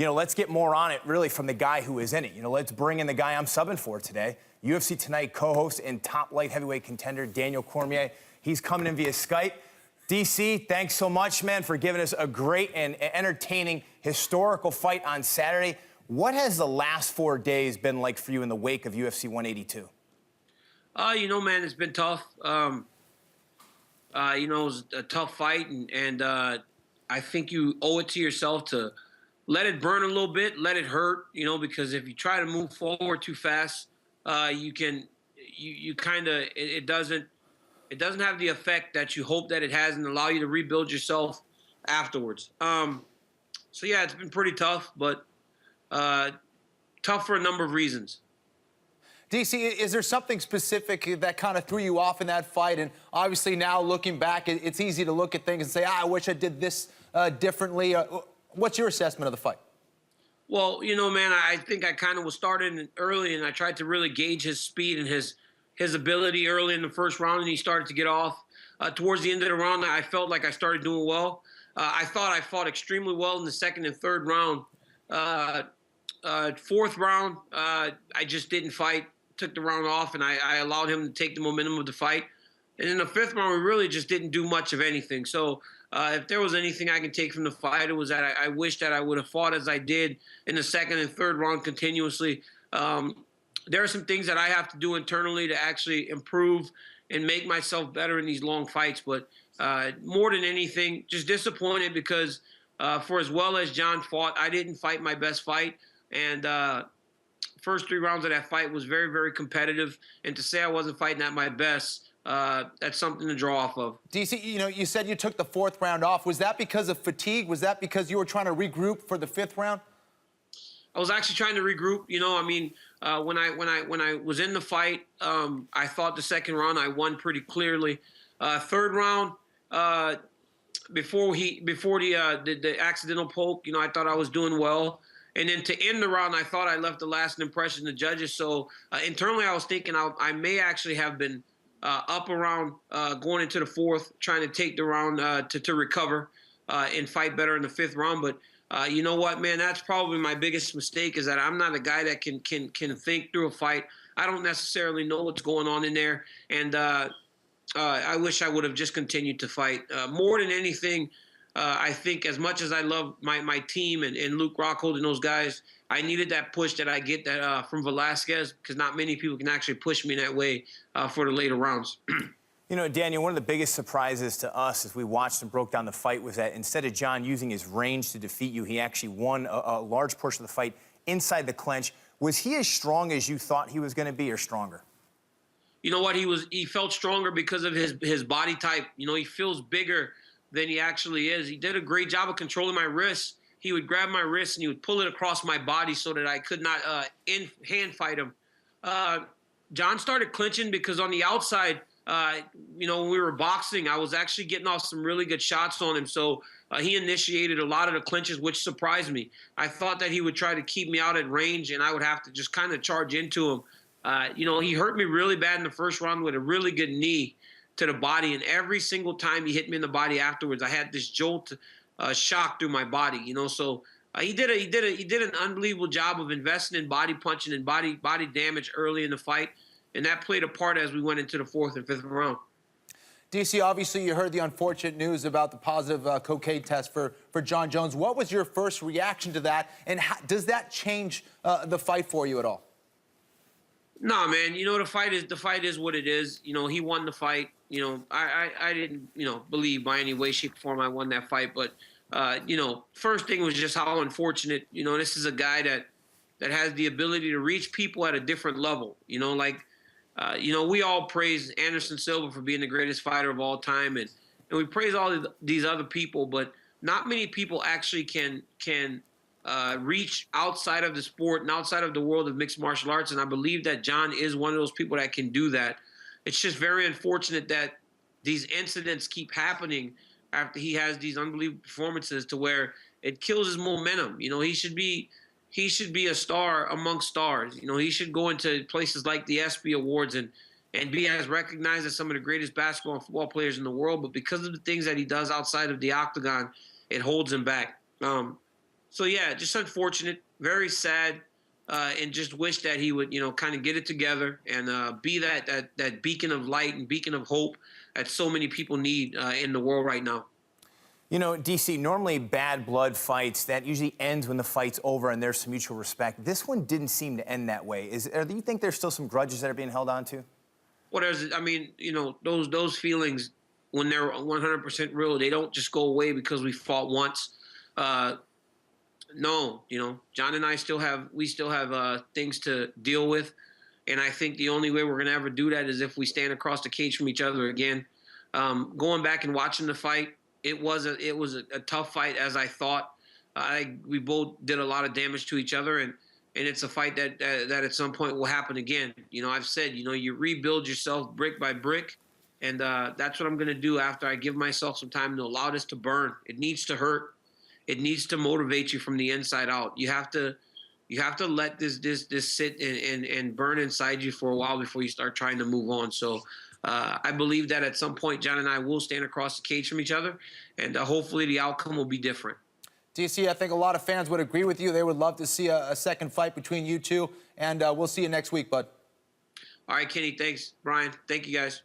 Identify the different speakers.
Speaker 1: let's get more on it really from the guy who is in it. Let's bring in the guy I'm subbing for today. UFC Tonight co-host and top light heavyweight contender, Daniel Cormier. He's coming in via Skype. DC, thanks so much, man, for giving us a great and entertaining historical fight on Saturday. What has the last 4 days been like for you in the wake of UFC 182?
Speaker 2: Man, it's been tough. It was a tough fight, and I think you owe it to yourself to let it burn a little bit, let it hurt, because if you try to move forward too fast, it doesn't have the effect that you hope that it has and allow you to rebuild yourself afterwards. So yeah, it's been pretty tough, but tough for a number of reasons.
Speaker 3: DC, is there something specific that kind of threw you off in that fight? And obviously now looking back, it's easy to look at things and say, I wish I did this differently. What's your assessment of the fight?
Speaker 2: Well, man, I think I kind of was starting early, and I tried to really gauge his speed and his ability early in the first round, and he started to get off. Towards the end of the round, I felt like I started doing well. I thought I fought extremely well in the second and third round. Fourth round, I just didn't fight, took the round off, and I allowed him to take the momentum of the fight. And in the fifth round, we really just didn't do much of anything. So if there was anything I can take from the fight, it was that I wish that I would have fought as I did in the second and third round continuously. There are some things that I have to do internally to actually improve and make myself better in these long fights. But more than anything, just disappointed because for as well as Jon fought, I didn't fight my best fight. And first 3 rounds of that fight was very, very competitive. And to say I wasn't fighting at my best, that's something to draw off of.
Speaker 3: DC, you said you took the 4th round off. Was that because of fatigue? Was that because you were trying to regroup for the 5th round?
Speaker 2: I was actually trying to regroup. When I was in the fight, I thought the second round I won pretty clearly. Third round, before the accidental poke, I thought I was doing well. And then to end the round, I thought I left the lasting impression to judges. So internally, I was thinking I may actually have been up around going into the 4th, trying to take the round to recover and fight better in the 5th round. But you know what, man? That's probably my biggest mistake is that I'm not a guy that can think through a fight. I don't necessarily know what's going on in there, and I wish I would have just continued to fight. More than anything, I think as much as I love my team and Luke Rockhold and those guys, I needed that push that I get that from Velasquez because not many people can actually push me in that way for the later rounds.
Speaker 1: Daniel, one of the biggest surprises to us as we watched and broke down the fight was that instead of Jon using his range to defeat you, he actually won a large portion of the fight inside the clinch. Was he as strong as you thought he was going to be or stronger?
Speaker 2: You know what? He felt stronger because of his body type. He feels bigger than he actually is. He did a great job of controlling my wrists. He would grab my wrist and he would pull it across my body so that I could not hand fight him. Jon started clinching because on the outside, when we were boxing, I was actually getting off some really good shots on him. So he initiated a lot of the clinches, which surprised me. I thought that he would try to keep me out at range and I would have to just kind of charge into him. He hurt me really bad in the first round with a really good knee to the body. And every single time he hit me in the body afterwards, I had this jolt shock through my body, So he did an unbelievable job of investing in body punching and body damage early in the fight. And that played a part as we went into the 4th and 5th round.
Speaker 3: DC, obviously you heard the unfortunate news about the positive cocaine test for Jon Jones. What was your first reaction to that? And does that change the fight for you at all?
Speaker 2: No, man. The fight is what it is. He won the fight. I didn't, believe by any way, shape, or form I won that fight. But, first thing was just how unfortunate, this is a guy that has the ability to reach people at a different level. We all praise Anderson Silva for being the greatest fighter of all time. And we praise all these other people, but not many people actually can reach outside of the sport and outside of the world of mixed martial arts. And I believe that Jon is one of those people that can do that. It's just very unfortunate that these incidents keep happening after he has these unbelievable performances to where it kills his momentum. He should be a star amongst stars. He should go into places like the ESPY Awards and be as recognized as some of the greatest basketball and football players in the world. But because of the things that he does outside of the octagon, it holds him back. So yeah, just unfortunate, very sad, and just wish that he would, kind of get it together and be that beacon of light and beacon of hope that so many people need in the world right now.
Speaker 1: You know, DC, normally bad blood fights, that usually ends when the fight's over and there's some mutual respect. This one didn't seem to end that way. Do you think there's still some grudges that are being held on to?
Speaker 2: Well, those feelings, when they're 100% real, they don't just go away because we fought once. No, John and I still have things to deal with, and I think the only way we're gonna ever do that is if we stand across the cage from each other again. Going back and watching the fight, it was a tough fight, as I thought. We both did a lot of damage to each other, and it's a fight that at some point will happen again. I've said, you rebuild yourself brick by brick, and that's what I'm gonna do after I give myself some time to allow this to burn. It needs to hurt. It needs to motivate you from the inside out. You have to let this sit and burn inside you for a while before you start trying to move on. So I believe that at some point, John and I will stand across the cage from each other, and hopefully the outcome will be different.
Speaker 3: DC, I think a lot of fans would agree with you. They would love to see a second fight between you two, and we'll see you next week, bud.
Speaker 2: All right, Kenny, thanks. Brian, thank you guys.